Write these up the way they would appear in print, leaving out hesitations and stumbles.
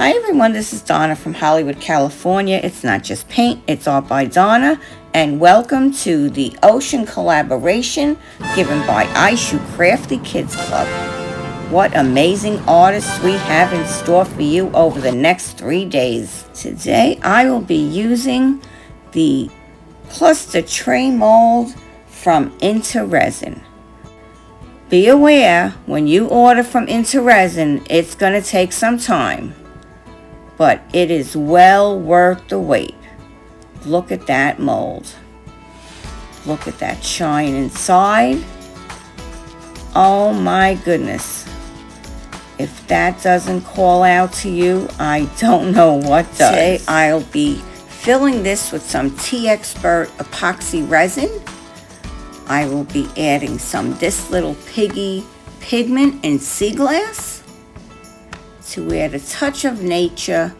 Hi everyone, this is Donna from Hollywood, California. It's not just paint, it's art by Donna. And welcome to the Ocean collaboration given by I Shoot Crafty Kids Club. What amazing artists we have in store for you over the next 3 days. Today I will be using the cluster tray mold from Resin. Be aware, when you order from Resin, it's going to take some time. But it is well worth the wait. Look at that mold. Look at that shine inside. Oh my goodness. If that doesn't call out to you, I don't know what does. Today I'll be filling this with some T-Expert epoxy resin. I will be adding some This Little Piggy pigment in sea glass. To add a touch of nature,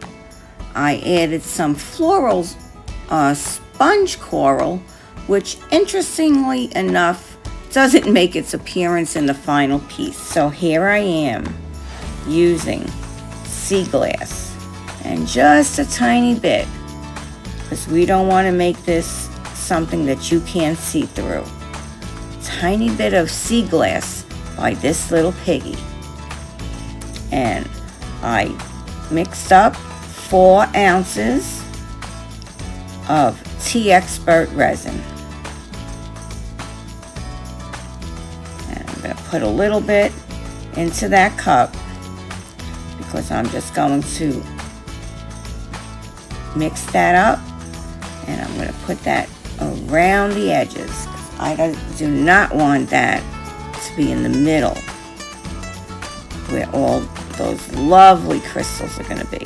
I added some floral sponge coral, which interestingly enough doesn't make its appearance in the final piece. So here I am using sea glass and just a tiny bit, because we don't want to make this something that you can't see through. Tiny bit of sea glass by This Little Piggy. And I mixed up 4 ounces of T-Expert resin. And I'm going to put a little bit into that cup because I'm just going to mix that up, and I'm going to put that around the edges. I do not want that to be in the middle where all those lovely crystals are going to be.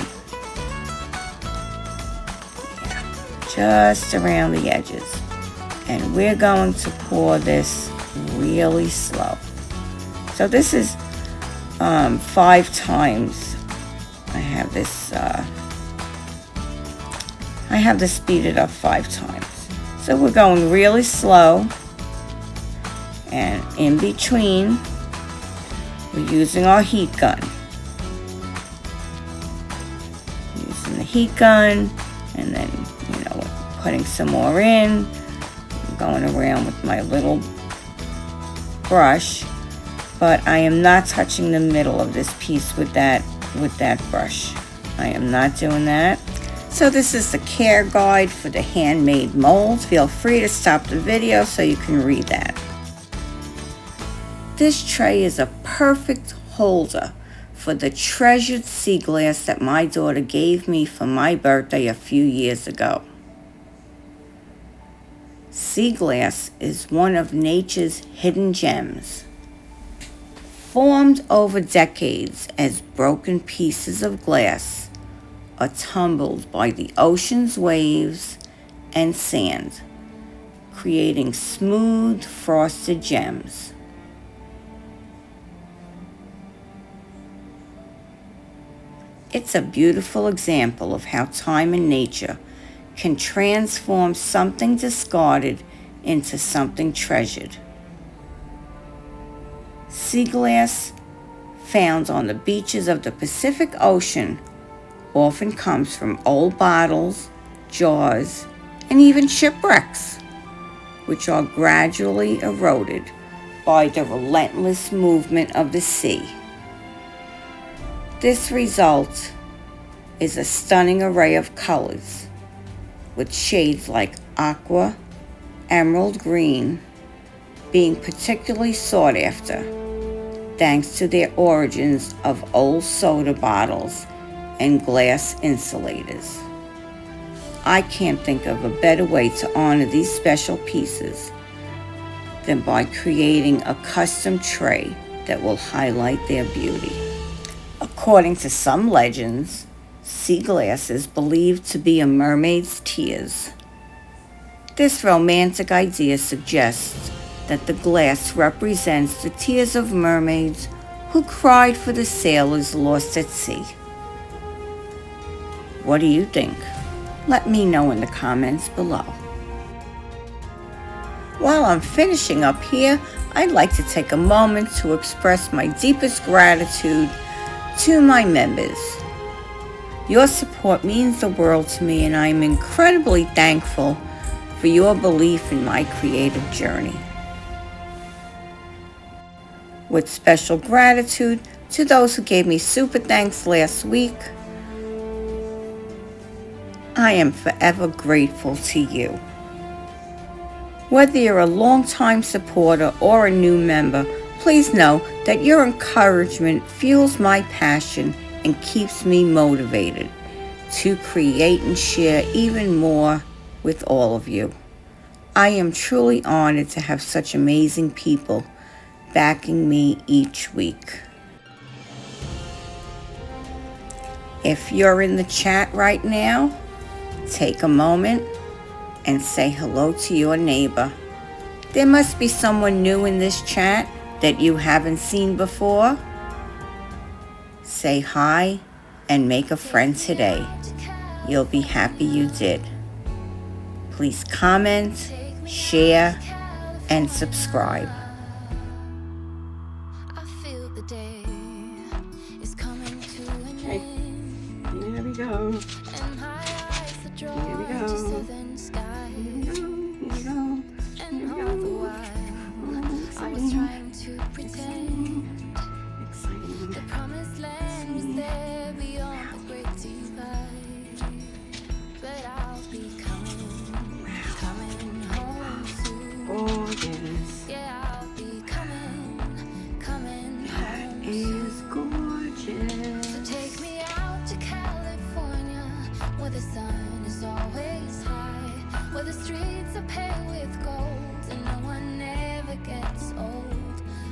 Yeah, just around the edges. And we're going to pour this really slow. So this is 5 times. I have this speeded up 5 times. So we're going really slow. And in between, we're using our heat gun. Using the heat gun, and then, putting some more in. I'm going around with my little brush, but I am not touching the middle of this piece with that brush. I am not doing that. So this is the care guide for the handmade mold. Feel free to stop the video so you can read that. This tray is a perfect holder for the treasured sea glass that my daughter gave me for my birthday a few years ago. Sea glass is one of nature's hidden gems, formed over decades as broken pieces of glass are tumbled by the ocean's waves and sand, creating smooth, frosted gems. It's a beautiful example of how time and nature can transform something discarded into something treasured. Sea glass, found on the beaches of the Pacific Ocean, often comes from old bottles, jars, and even shipwrecks, which are gradually eroded by the relentless movement of the sea. This result is a stunning array of colors, with shades like aqua, emerald green being particularly sought after, thanks to their origins of old soda bottles and glass insulators. I can't think of a better way to honor these special pieces than by creating a custom tray that will highlight their beauty. According to some legends, sea glass is believed to be a mermaid's tears. This romantic idea suggests that the glass represents the tears of mermaids who cried for the sailors lost at sea. What do you think? Let me know in the comments below. While I'm finishing up here, I'd like to take a moment to express my deepest gratitude to my members. Your support means the world to me, and I am incredibly thankful for your belief in my creative journey. With special gratitude to those who gave me super thanks last week, I am forever grateful to you. Whether you're a longtime supporter or a new member, please know that your encouragement fuels my passion and keeps me motivated to create and share even more with all of you. I am truly honored to have such amazing people backing me each week. If you're in the chat right now, take a moment and say hello to your neighbor. There must be someone new in this chat that you haven't seen before. Say hi and make a friend today. You'll be happy you did. Please comment, share, and subscribe. Okay, here we go. Here we go. The streets are paved with gold and no one ever gets old.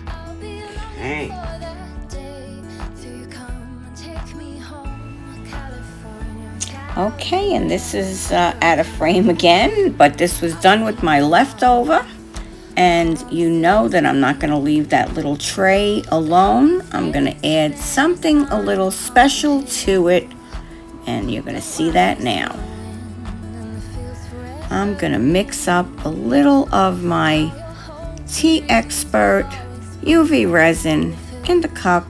I'll be longing for that day till you come and take me home, California. Okay, and this is out of frame again, but this was done with my leftover. And you know that I'm not going to leave that little tray alone. I'm going to add something a little special to it, and you're going to see that now. I'm going to mix up a little of my Tea Expert UV resin in the cup.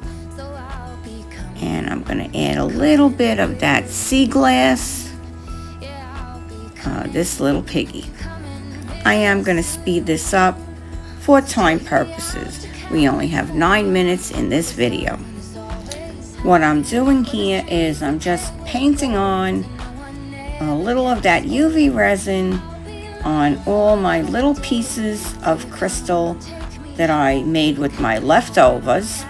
And I'm going to add a little bit of that sea glass, this little piggy. I am going to speed this up for time purposes. We only have 9 minutes in this video. What I'm doing here is I'm just painting on a little of that UV resin on all my little pieces of crystal that I made with my leftovers.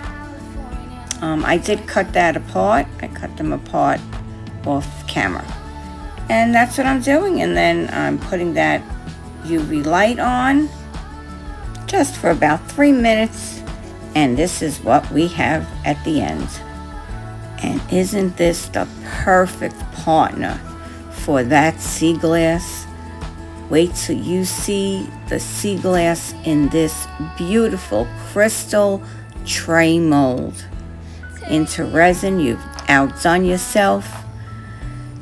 I did cut that apart. I cut them apart off camera. And that's what I'm doing. And then I'm putting that UV light on just for about 3 minutes. And this is what we have at the end. And isn't this the perfect partner for that sea glass? Wait till you see the sea glass in this beautiful crystal tray mold. Into resin, you've outdone yourself.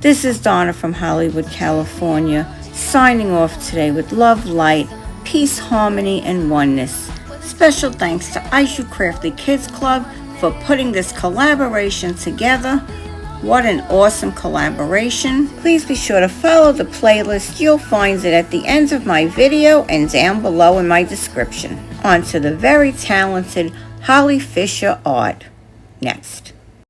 This is Donna from Hollywood, California, signing off today with love, light, peace, harmony, and oneness. Special thanks to Aishu Crafty Kids Club for putting this collaboration together. What an awesome collaboration. Please be sure to follow the playlist. You'll find it at the end of my video and down below in my description. On to the very talented Holly Fisher art. Next.